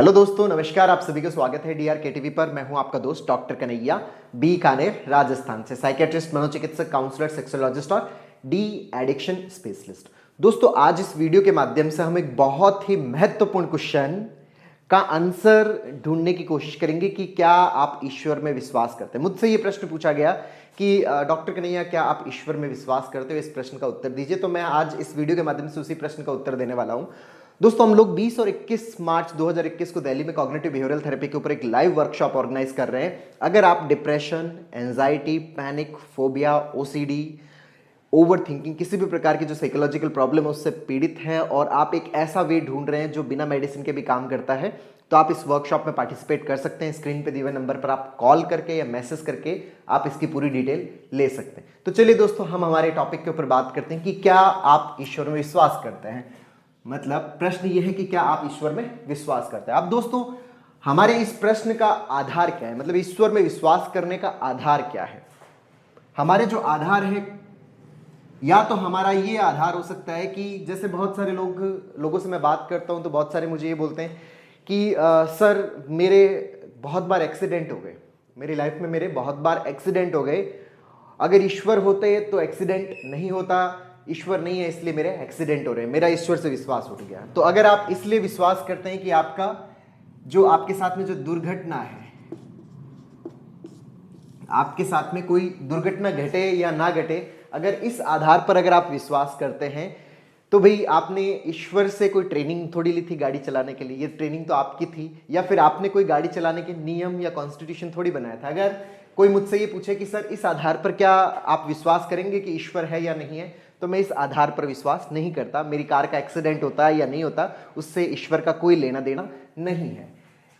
Hello दोस्तों, नमस्कार। आप सभी का स्वागत है डीआर के टीवी पर। मैं हूं आपका दोस्त डॉक्टर कन्हैया, बीकानेर राजस्थान से, साइकेट्रिस्ट, मनोचिकित्सक, काउंसलर, सेक्सोलॉजिस्ट और डी एडिक्शन स्पेशलिस्ट। दोस्तों, आज इस वीडियो के माध्यम से हम एक बहुत ही महत्वपूर्ण क्वेश्चन का आंसर ढूंढने की कोशिश करेंगे कि क्या आप ईश्वर में विश्वास करते हैं। मुझसे ये प्रश्न पूछा गया कि डॉक्टर कन्हैया, क्या आप ईश्वर में विश्वास करते हो? इस प्रश्न का उत्तर दीजिए। तो मैं आज इस वीडियो के माध्यम से उसी प्रश्न का उत्तर देने वाला हूं। दोस्तों, हम लोग 20 और 21 मार्च 2021 को दिल्ली में कॉग्निटिव बिहेवियरल थेरेपी के ऊपर एक लाइव वर्कशॉप ऑर्गेनाइज कर रहे हैं। अगर आप depression, anxiety, panic, phobia, OCD, over thinking, किसी भी प्रकार की जो साइकोलॉजिकल प्रॉब्लम है उससे पीड़ित हैं और आप एक ऐसा वे ढूंढ रहे हैं जो बिना मेडिसिन के भी काम करता है, तो आप इस वर्कशॉप में पार्टिसिपेट कर सकते हैं। स्क्रीन पे दिए हुए नंबर पर आप कॉल करके या मैसेज करके आप इसकी पूरी डिटेल ले सकते हैं। तो चलिए दोस्तों, हम हमारे टॉपिक के ऊपर बात करते हैं कि क्या आप ईश्वर में विश्वास करते हैं। मतलब प्रश्न यह है कि क्या आप ईश्वर में विश्वास करते हैं। अब दोस्तों, हमारे इस प्रश्न का आधार क्या है, मतलब ईश्वर में विश्वास करने का आधार क्या है। हमारे जो आधार है, या तो हमारा ये आधार हो सकता है कि जैसे बहुत सारे लोगों से मैं बात करता हूं तो बहुत सारे मुझे ये बोलते हैं कि सर, मेरे बहुत बार एक्सीडेंट हो गए, मेरी लाइफ में मेरे बहुत बार एक्सीडेंट हो गए। अगर ईश्वर होते तो एक्सीडेंट नहीं होता, ईश्वर नहीं है इसलिए मेरे एक्सीडेंट हो रहे हैं, मेरा ईश्वर से विश्वास उठ गया। तो अगर आप इसलिए विश्वास करते हैं कि आपका जो आपके साथ में जो दुर्घटना है, आपके साथ में कोई दुर्घटना घटे या ना घटे, अगर इस आधार पर अगर आप विश्वास करते हैं तो भाई आपने ईश्वर से कोई ट्रेनिंग थोड़ी ली थी गाड़ी चलाने के लिए। ये ट्रेनिंग तो आपकी थी, या फिर आपने कोई गाड़ी चलाने के नियम या कॉन्स्टिट्यूशन थोड़ी बनाया था। अगर कोई मुझसे ये पूछे कि सर, इस आधार पर क्या आप विश्वास करेंगे कि ईश्वर है या नहीं है, तो मैं इस आधार पर विश्वास नहीं करता। मेरी कार का एक्सीडेंट होता है या नहीं होता, उससे ईश्वर का कोई लेना देना नहीं है।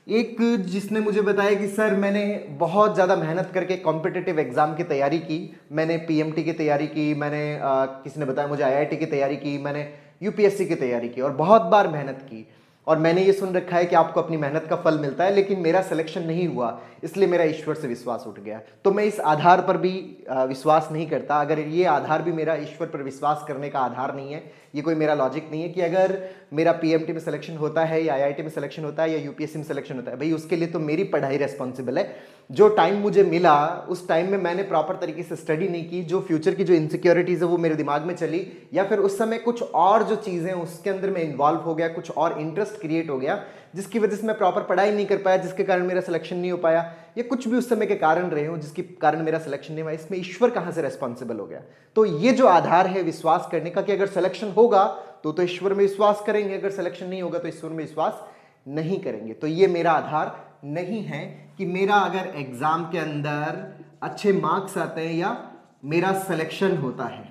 एक जिसने मुझे बताया कि सर, मैंने बहुत ज़्यादा मेहनत करके कॉम्पिटिटिव एग्जाम की तैयारी की, मैंने पीएमटी की तैयारी की, मैंने किसी ने बताया मुझे आईआईटी की तैयारी की, मैंने यूपीएससी की तैयारी की और बहुत बार मेहनत की, और मैंने ये सुन रखा है कि आपको अपनी मेहनत का फल मिलता है, लेकिन मेरा सिलेक्शन नहीं हुआ, इसलिए मेरा ईश्वर से विश्वास उठ गया। तो मैं इस आधार पर भी विश्वास नहीं करता। अगर ये आधार भी मेरा ईश्वर पर विश्वास करने का आधार नहीं है, ये कोई मेरा लॉजिक नहीं है कि अगर मेरा पीएमटी में सिलेक्शन होता है या आईआईटी में सिलेक्शन होता है या यूपीएससी में सिलेक्शन होता है, भाई उसके लिए तो मेरी पढ़ाई रेस्पॉन्सिबल है। जो टाइम मुझे मिला उस टाइम में मैंने प्रॉपर तरीके से स्टडी नहीं की, जो फ्यूचर की जो इनसिक्योरिटीज है वो मेरे दिमाग में चली, या फिर उस समय कुछ और जो चीज़ें उसके अंदर में इन्वॉल्व हो गया, कुछ और इंटरेस्ट क्रिएट हो गया, जिसकी वजह से मैं प्रॉपर पढ़ाई नहीं कर पाया, जिसके कारण मेरा सिलेक्शन नहीं हो पाया, या कुछ भी उस समय के कारण रहे हो जिसके कारण मेरा सिलेक्शन नहीं हुआ, इसमें ईश्वर कहाँ से रेस्पॉन्सिबल हो गया। तो ये जो आधार है विश्वास करने का कि अगर सिलेक्शन होगा तो ईश्वर में विश्वास करेंगे, अगर सिलेक्शन नहीं होगा तो ईश्वर में विश्वास नहीं करेंगे। तो ये मेरा आधार नहीं है कि मेरा अगर एग्जाम के अंदर अच्छे मार्क्स आते हैं या मेरा सिलेक्शन होता है,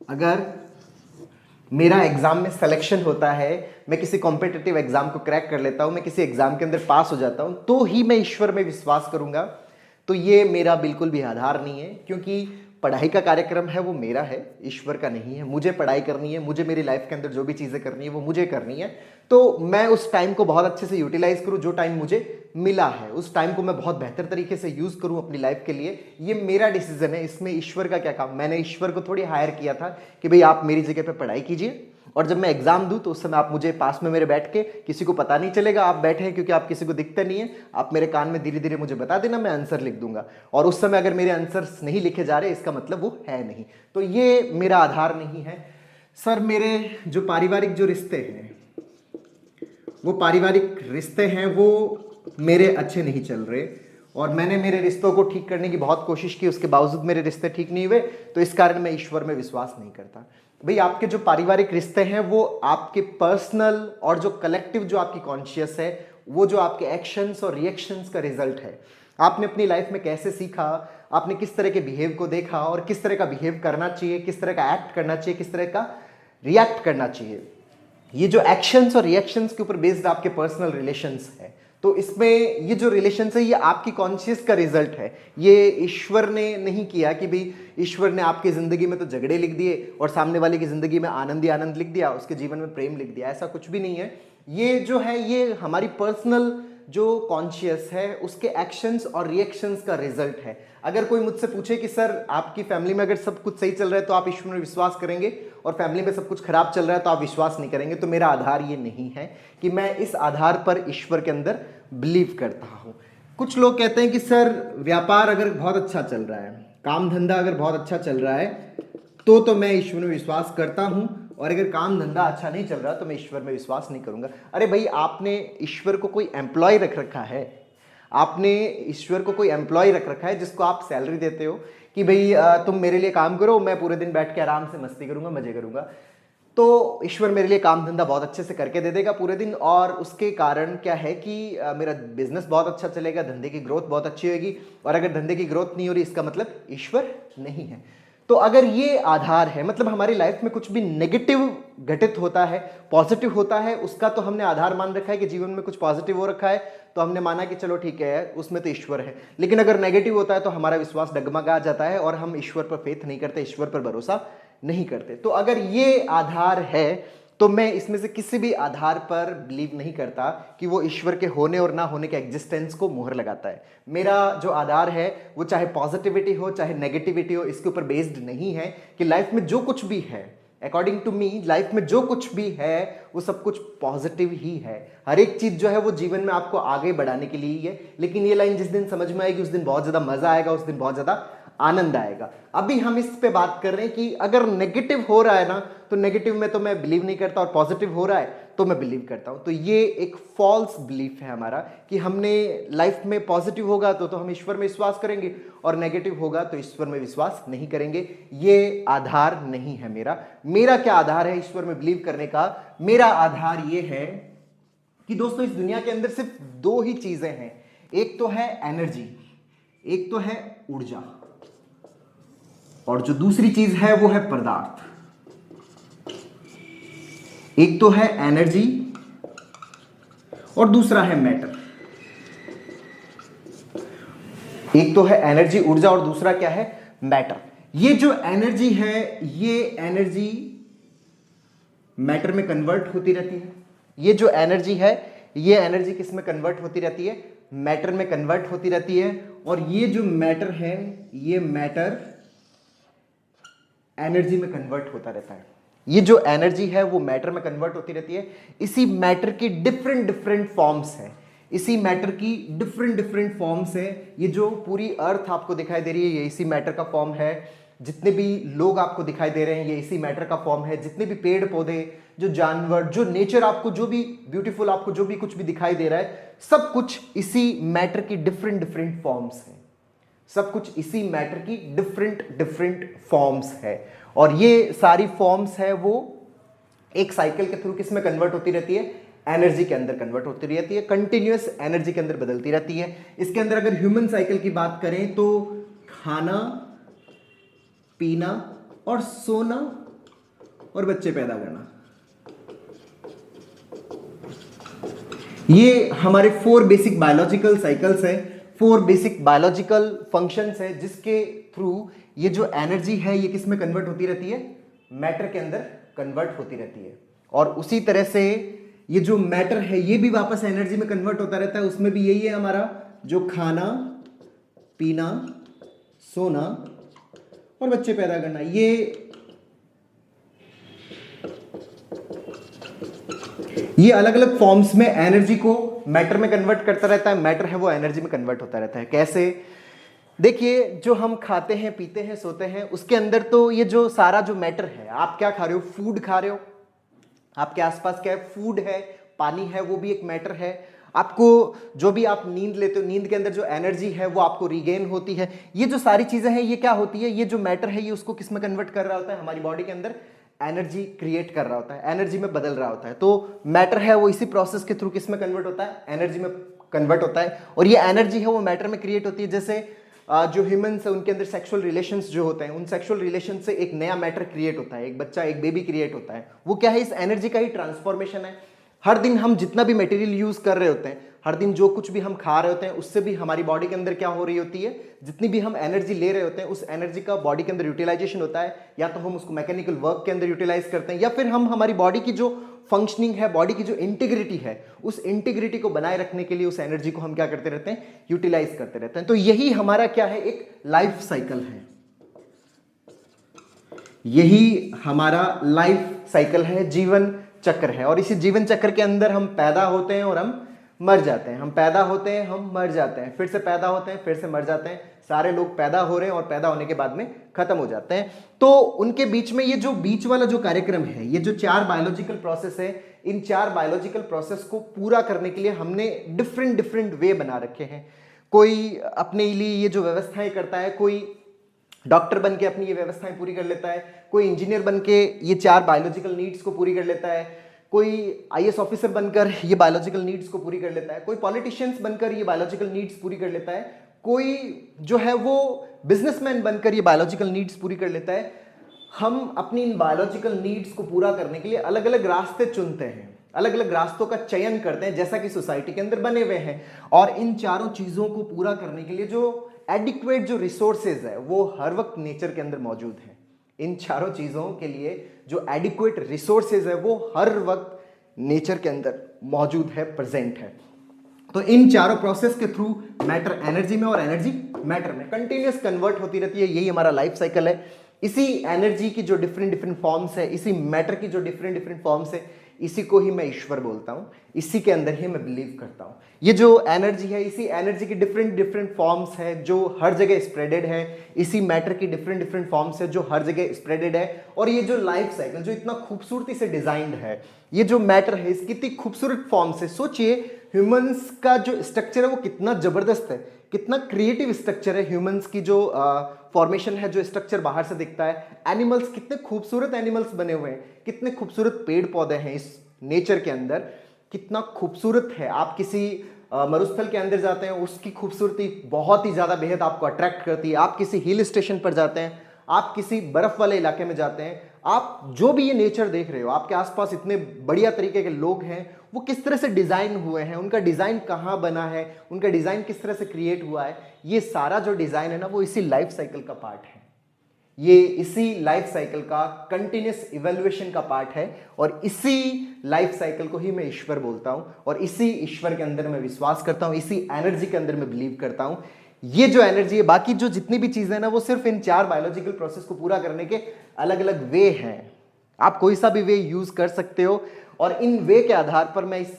अगर मेरा एग्जाम में सिलेक्शन होता है, मैं किसी कॉम्पिटिटिव एग्जाम को क्रैक कर लेता हूं, मैं किसी एग्जाम के अंदर पास हो जाता हूं, तो ही मैं ईश्वर में विश्वास करूंगा। तो ये मेरा बिल्कुल भी आधार नहीं है, क्योंकि पढ़ाई का कार्यक्रम है वो मेरा है, ईश्वर का नहीं है। मुझे पढ़ाई करनी है, मुझे मेरी लाइफ के अंदर जो भी चीज़ें करनी है वो मुझे करनी है। तो मैं उस टाइम को बहुत अच्छे से यूटिलाइज करूं, जो टाइम मुझे मिला है उस टाइम को मैं बहुत बेहतर तरीके से यूज़ करूं अपनी लाइफ के लिए। ये मेरा डिसीजन है, इसमें ईश्वर का क्या काम। मैंने ईश्वर को थोड़ी हायर किया था कि भाई आप मेरी जगह पर पढ़ाई कीजिए और जब मैं एग्जाम दूं तो उस समय आप मुझे पास में मेरे बैठ के, किसी को पता नहीं चलेगा आप बैठे हैं क्योंकि आप किसी को दिखते नहीं है, आप मेरे कान में धीरे धीरे मुझे बता देना, मैं आंसर लिख दूंगा। और उस समय अगर मेरे आंसर्स नहीं लिखे जा रहे, इसका मतलब वो है नहीं। तो ये मेरा आधार नहीं है। सर, मेरे जो पारिवारिक जो रिश्ते हैं, वो पारिवारिक रिश्ते हैं वो मेरे अच्छे नहीं चल रहे, और मैंने मेरे रिश्तों को ठीक करने की बहुत कोशिश की, उसके बावजूद मेरे रिश्ते ठीक नहीं हुए, तो इस कारण मैं ईश्वर में विश्वास नहीं करता। भाई, आपके जो पारिवारिक रिश्ते हैं वो आपके पर्सनल और जो कलेक्टिव जो आपकी कॉन्शियस है, वो जो आपके एक्शंस और रिएक्शंस का रिजल्ट है। आपने अपनी लाइफ में कैसे सीखा, आपने किस तरह के बिहेव को देखा और किस तरह का बिहेव करना चाहिए, किस तरह का एक्ट करना चाहिए, किस तरह का रिएक्ट करना चाहिए, ये जो एक्शंस और रिएक्शंस के ऊपर बेस्ड आपके पर्सनल रिलेशंस है। तो इसमें ये जो रिलेशंस है ये आपकी कॉन्शियस का रिजल्ट है। ये ईश्वर ने नहीं किया कि भाई ईश्वर ने आपकी जिंदगी में तो झगड़े लिख दिए और सामने वाले की जिंदगी में आनंद ही आनंद लिख दिया, उसके जीवन में प्रेम लिख दिया, ऐसा कुछ भी नहीं है। ये जो है ये हमारी पर्सनल जो कॉन्शियस है उसके एक्शंस और रिएक्शंस का रिजल्ट है। अगर कोई मुझसे पूछे कि सर, आपकी फैमिली में अगर सब कुछ सही चल रहा है तो आप ईश्वर में विश्वास करेंगे, और फैमिली में सब कुछ खराब चल रहा है तो आप विश्वास नहीं करेंगे। तो मेरा आधार ये नहीं है कि मैं इस आधार पर ईश्वर के अंदर बिलीव करता हूँ। कुछ लोग कहते हैं कि सर व्यापार अगर बहुत अच्छा चल रहा है, काम धंधा अगर बहुत अच्छा चल रहा है तो मैं ईश्वर में विश्वास करता हूँ, और अगर काम धंधा अच्छा नहीं चल रहा तो मैं ईश्वर में विश्वास नहीं करूंगा। अरे भाई, आपने ईश्वर को कोई एम्प्लॉय रख रखा है, आपने ईश्वर को कोई एम्प्लॉय रख रखा है जिसको आप सैलरी देते हो कि भाई तुम मेरे लिए काम करो, मैं पूरे दिन बैठ के आराम से मस्ती करूंगा, मजे करूंगा। तो ईश्वर मेरे लिए काम धंधा बहुत अच्छे से करके दे देगा पूरे दिन, और उसके कारण क्या है कि मेरा बिजनेस बहुत अच्छा चलेगा, धंधे की ग्रोथ बहुत अच्छी होगी। और अगर धंधे की ग्रोथ नहीं हो रही, इसका मतलब ईश्वर नहीं है। तो अगर ये आधार है, मतलब हमारी लाइफ में कुछ भी नेगेटिव घटित होता है, पॉजिटिव होता है, उसका तो हमने आधार मान रखा है कि जीवन में कुछ पॉजिटिव हो रखा है, तो हमने माना कि चलो ठीक है, उसमें तो ईश्वर है। लेकिन अगर नेगेटिव होता है तो हमारा विश्वास डगमगा जाता है और हम ईश्वर पर फेथ नहीं करते, ईश्वर पर भरोसा नहीं करते। तो अगर ये आधार है तो मैं इसमें से किसी भी आधार पर बिलीव नहीं करता कि वो ईश्वर के होने और ना होने के एग्जिस्टेंस को मोहर लगाता है। मेरा जो आधार है वो चाहे पॉजिटिविटी हो चाहे नेगेटिविटी हो, इसके ऊपर बेस्ड नहीं है कि लाइफ में जो कुछ भी है, अकॉर्डिंग टू मी लाइफ में जो कुछ भी है वो सब कुछ पॉजिटिव ही है। हर एक चीज जो है वो जीवन में आपको आगे बढ़ाने के लिए ही है। लेकिन ये लाइन जिस दिन समझ में आएगी उस दिन बहुत ज्यादा मजा आएगा, उस दिन बहुत ज्यादा आनंद आएगा। अभी हम इस पे बात कर रहे हैं कि अगर नेगेटिव हो रहा है ना तो नेगेटिव में तो मैं बिलीव नहीं करता, और पॉजिटिव हो रहा है तो मैं बिलीव करता हूं। तो ये एक फॉल्स बिलीफ है हमारा कि हमने लाइफ में पॉजिटिव होगा तो हम ईश्वर में विश्वास करेंगे, और नेगेटिव होगा तो ईश्वर में विश्वास नहीं करेंगे। ये आधार नहीं है मेरा। मेरा क्या आधार है ईश्वर में बिलीव करने का? मेरा आधार ये है कि दोस्तों, इस दुनिया के अंदर सिर्फ दो ही चीजें हैं, एक तो है एनर्जी, एक तो है ऊर्जा, और जो दूसरी चीज है वो है पदार्थ। एक तो है एनर्जी और दूसरा है मैटर। एक तो है एनर्जी, ऊर्जा, और दूसरा क्या है? मैटर। ये जो एनर्जी है ये एनर्जी मैटर में कन्वर्ट होती रहती है। ये जो एनर्जी है ये एनर्जी किस में कन्वर्ट होती रहती है? मैटर में कन्वर्ट होती रहती है। और ये जो मैटर है ये मैटर एनर्जी में कन्वर्ट होता रहता है। ये जो एनर्जी है वो मैटर में कन्वर्ट होती रहती है। इसी मैटर की डिफरेंट डिफरेंट फॉर्म्स है, इसी मैटर की डिफरेंट डिफरेंट फॉर्म्स है। ये जो पूरी अर्थ आपको दिखाई दे रही है ये इसी मैटर का फॉर्म है। जितने भी लोग आपको दिखाई दे रहे हैं ये इसी मैटर का फॉर्म है। जितने भी पेड़ पौधे, जो जानवर, जो नेचर आपको जो भी ब्यूटीफुल, आपको जो भी कुछ भी दिखाई दे रहा है, सब कुछ इसी मैटर की डिफरेंट डिफरेंट फॉर्म्स है। सब कुछ इसी मैटर की डिफरेंट डिफरेंट फॉर्म्स है। और ये सारी फॉर्म्स है वो एक साइकिल के थ्रू किस में कन्वर्ट होती रहती है? एनर्जी के अंदर कन्वर्ट होती रहती है, कंटिन्यूअस एनर्जी के अंदर बदलती रहती है। इसके अंदर अगर ह्यूमन साइकिल की बात करें तो खाना, पीना और सोना और बच्चे पैदा करना, ये हमारे 4 बेसिक बायोलॉजिकल साइकिल्स है, 4 बेसिक बायोलॉजिकल फंक्शंस है, जिसके थ्रू ये जो एनर्जी है ये किस में कन्वर्ट होती रहती है? मैटर के अंदर कन्वर्ट होती रहती है। और उसी तरह से ये जो मैटर है ये भी वापस एनर्जी में कन्वर्ट होता रहता है। उसमें भी यही है हमारा, जो खाना, पीना, सोना और बच्चे पैदा करना, ये अलग अलग फॉर्म्स में एनर्जी को मैटर में कन्वर्ट करता रहता है। मैटर है वो एनर्जी में कन्वर्ट होता रहता है। कैसे? देखिए, जो हम खाते हैं, पीते हैं, सोते हैं, उसके अंदर तो ये जो सारा जो मैटर है, आप क्या खा रहे हो? फूड खा रहे हो, आपके आसपास क्या है? फूड है, पानी है, वो भी एक मैटर है। आपको जो भी आप नींद लेते हो, नींद के अंदर जो एनर्जी है वो आपको रिगेन होती है। ये जो सारी चीजें हैं ये क्या होती है? ये जो मैटर है ये उसको किस में कन्वर्ट कर रहा होता है? हमारी बॉडी के अंदर एनर्जी क्रिएट कर रहा होता है, एनर्जी में बदल रहा होता है। तो मैटर है वो इसी प्रोसेस के थ्रू किस में कन्वर्ट होता है? एनर्जी में कन्वर्ट होता है। और ये एनर्जी है वो मैटर में क्रिएट होती है। जैसे जो ह्यूमंस है उनके अंदर सेक्सुअल रिलेशंस जो होते हैं, उन सेक्सुअल रिलेशन से एक नया मैटर क्रिएट होता है, एक बच्चा, एक बेबी क्रिएट होता है। वो क्या है? इस एनर्जी का ही ट्रांसफॉर्मेशन है। हर दिन हम जितना भी मटेरियल यूज कर रहे होते हैं, हर दिन जो कुछ भी हम खा रहे होते हैं, उससे भी हमारी बॉडी के अंदर क्या हो रही होती है? जितनी भी हम एनर्जी ले रहे होते हैं उस एनर्जी का बॉडी के अंदर यूटिलाइजेशन होता है। या तो हम उसको मैकेनिकल वर्क के अंदर यूटिलाइज करते हैं, या फिर हम हमारी बॉडी की जो फंक्शनिंग है, बॉडी की जो इंटीग्रिटी है, उस इंटीग्रिटी को बनाए रखने के लिए उस एनर्जी को हम क्या करते रहते हैं? यूटिलाइज करते रहते हैं। तो यही हमारा क्या है? एक लाइफ साइकिल है। यही हमारा लाइफ साइकिल है, जीवन चक्र है। और इसी जीवन चक्र के अंदर हम पैदा होते हैं और हम मर जाते हैं, हम पैदा होते हैं, हम मर जाते हैं, फिर से पैदा होते हैं, फिर से मर जाते हैं। सारे लोग पैदा हो रहे हैं और पैदा होने के बाद में खत्म हो जाते हैं। तो उनके बीच में ये जो बीच वाला जो कार्यक्रम है, ये जो 4 बायोलॉजिकल प्रोसेस है, इन 4 बायोलॉजिकल प्रोसेस को पूरा करने के लिए हमने डिफरेंट डिफरेंट वे बना रखे हैं। कोई अपने लिए ये जो व्यवस्थाएं करता है, कोई डॉक्टर बन के अपनी ये व्यवस्थाएं पूरी कर लेता है, कोई इंजीनियर बन के ये 4 बायोलॉजिकल नीड्स को पूरी कर लेता है, कोई आईएएस ऑफिसर बनकर ये बायोलॉजिकल नीड्स को पूरी कर लेता है, कोई पॉलिटिशियंस बनकर ये बायोलॉजिकल नीड्स पूरी कर लेता है, कोई जो है वो बिजनेसमैन बनकर ये बायोलॉजिकल नीड्स पूरी कर लेता है। हम अपनी इन बायोलॉजिकल नीड्स को पूरा करने के लिए अलग अलग रास्ते चुनते हैं, अलग अलग रास्तों का चयन करते हैं, जैसा कि सोसाइटी के अंदर बने हुए हैं। और इन चारों चीजों को पूरा करने के लिए जो एडिक्वेट जो रिसोर्सेज है वो हर वक्त नेचर के अंदर मौजूद है। इन चारों चीजों के लिए जो एडिक्वेट रिसोर्सेज है वो हर वक्त नेचर के अंदर मौजूद है, प्रेजेंट है। तो इन चारों प्रोसेस के थ्रू मैटर एनर्जी में और एनर्जी मैटर में कंटिन्यूअस कन्वर्ट होती रहती है। यही हमारा लाइफ साइकिल है। इसी एनर्जी की जो डिफरेंट डिफरेंट फॉर्म्स है, इसी मैटर की जो डिफरेंट डिफरेंट फॉर्म्स है, इसी को ही मैं ईश्वर बोलता हूं, इसी के अंदर ही मैं बिलीव करता हूं। ये जो एनर्जी है, इसी एनर्जी की डिफरेंट डिफरेंट फॉर्म्स है जो हर जगह स्प्रेडेड है, इसी मैटर की डिफरेंट डिफरेंट फॉर्म्स है जो हर जगह स्प्रेडेड है। और ये जो लाइफ साइकिल जो इतना खूबसूरती से डिजाइंड है, ये जो मैटर है इसकी इतनी खूबसूरत फॉर्म से, सोचिए ह्यूमंस का जो स्ट्रक्चर है वो कितना जबरदस्त है, कितना क्रिएटिव स्ट्रक्चर है ह्यूमंस की जो फॉर्मेशन है, जो स्ट्रक्चर बाहर से दिखता है। एनिमल्स, कितने खूबसूरत एनिमल्स बने हुए हैं, कितने खूबसूरत पेड़ पौधे हैं इस नेचर के अंदर, कितना खूबसूरत है। आप किसी मरुस्थल के अंदर जाते हैं, उसकी खूबसूरती बहुत ही ज्यादा बेहद आपको अट्रैक्ट करती है। आप किसी हिल स्टेशन पर जाते हैं, आप किसी बर्फ वाले इलाके में जाते हैं, आप जो भी ये नेचर देख रहे हो, आपके आसपास इतने बढ़िया तरीके के लोग हैं, वो किस तरह से डिजाइन हुए हैं, उनका डिजाइन कहाँ बना है, उनका डिजाइन किस तरह से क्रिएट हुआ है, ये सारा जो डिजाइन है ना वो इसी लाइफ साइकिल का पार्ट है। ये इसी लाइफ साइकिल का कंटिन्यूस इवैल्यूएशन का पार्ट है। और इसी लाइफ साइकिल को ही मैं ईश्वर बोलता हूं, और इसी ईश्वर के अंदर मैं विश्वास करता हूं, इसी एनर्जी के अंदर मैं बिलीव करता हूं। ये जो एनर्जी है, बाकी जो जितनी भी चीजें ना, वो सिर्फ इन 4 बायोलॉजिकल प्रोसेस को पूरा करने के अलग अलग वे हैं। आप कोई सा भी वे यूज कर सकते हो, और इन वे के आधार पर मैं इस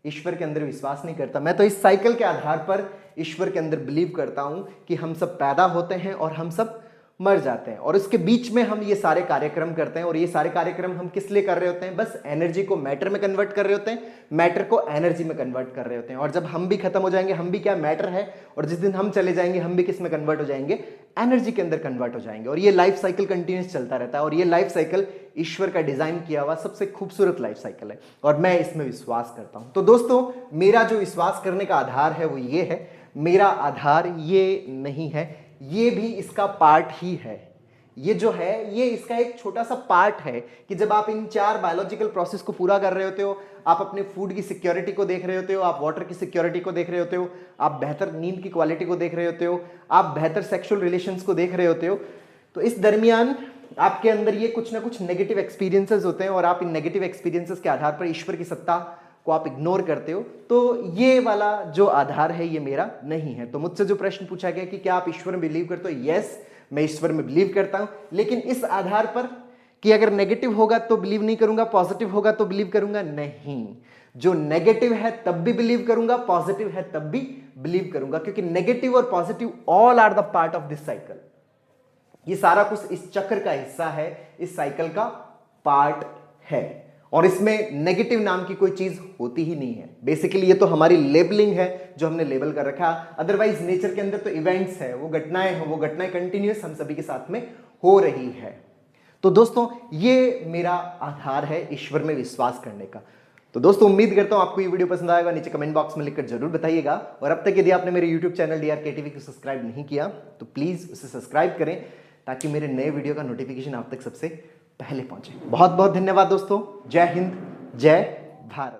ईश्वर के अंदर विश्वास नहीं करता। मैं तो इस साइकिल के आधार पर ईश्वर के अंदर बिलीव करता हूं कि हम सब पैदा होते हैं और हम सब मर जाते हैं, और इसके बीच में हम ये सारे कार्यक्रम करते हैं। और ये सारे कार्यक्रम हम किस लिए कर रहे होते हैं? बस एनर्जी को मैटर में कन्वर्ट कर रहे होते हैं, मैटर को एनर्जी में कन्वर्ट कर रहे होते हैं। और जब हम भी खत्म हो जाएंगे, हम भी क्या मैटर है, और जिस दिन हम चले जाएंगे हम भी किस में कन्वर्ट हो जाएंगे? एनर्जी के अंदर कन्वर्ट हो जाएंगे। और ये लाइफ साइकिल कंटिन्यूस चलता रहता है, और ये लाइफ साइकिल ईश्वर का डिजाइन किया हुआ सबसे खूबसूरत लाइफ साइकिल है, और मैं इसमें विश्वास करता हूं। तो दोस्तों, मेरा जो विश्वास करने का आधार है वो ये है, मेरा आधार ये नहीं है, ये भी इसका पार्ट ही है। ये जो है ये इसका एक छोटा सा पार्ट है कि जब आप इन 4 बायोलॉजिकल प्रोसेस को पूरा कर रहे होते हो, आप अपने फूड की सिक्योरिटी को देख रहे होते हो, आप वाटर की सिक्योरिटी को देख रहे होते हो, आप बेहतर नींद की क्वालिटी को देख रहे होते हो, आप बेहतर सेक्सुअल रिलेशंस को देख रहे होते हो, तो इस दरमियान आपके अंदर ये कुछ ना कुछ नेगेटिव एक्सपीरियंसेस होते हैं, और आप इन नेगेटिव एक्सपीरियंसेस के आधार पर ईश्वर की सत्ता को आप इग्नोर करते हो। तो ये वाला जो आधार है ये मेरा नहीं है। तो मुझसे जो प्रश्न पूछा गया कि क्या आप ईश्वर में बिलीव करते हो? यस, मैं ईश्वर में बिलीव करता हूं, लेकिन इस आधार पर कि अगर नेगेटिव होगा तो बिलीव नहीं करूंगा, पॉजिटिव होगा तो बिलीव करूंगा, नहीं। जो नेगेटिव है तब भी बिलीव करूंगा, पॉजिटिव है तब भी बिलीव करूंगा, क्योंकि नेगेटिव और positive all are the part of this cycle. ये सारा कुछ इस चक्र का हिस्सा है, इस साइकिल का पार्ट है, और इसमें नेगेटिव नाम की कोई चीज होती ही नहीं है। बेसिकली ये तो हमारी लेबलिंग है जो हमने लेबल कर रखा। अदरवाइज नेचर के अंदर तो इवेंट्स है, वो घटनाएं हैं, वो घटनाएं कंटिन्यूअस हम सभी के साथ में हो रही है। तो दोस्तों, ये मेरा आधार है ईश्वर में विश्वास करने का। तो दोस्तों, उम्मीद करता हूं आपको ये वीडियो पसंद आएगा। नीचे कमेंट बॉक्स में लिखकर जरूर बताइएगा, और अब तक यदि आपने मेरे यूट्यूब चैनल DRK TV को सब्सक्राइब नहीं किया तो प्लीज उसे सब्सक्राइब करें, ताकि मेरे नए वीडियो का नोटिफिकेशन आप तक सबसे पहले पहुंचे। बहुत बहुत धन्यवाद दोस्तों। जय हिंद, जय भारत।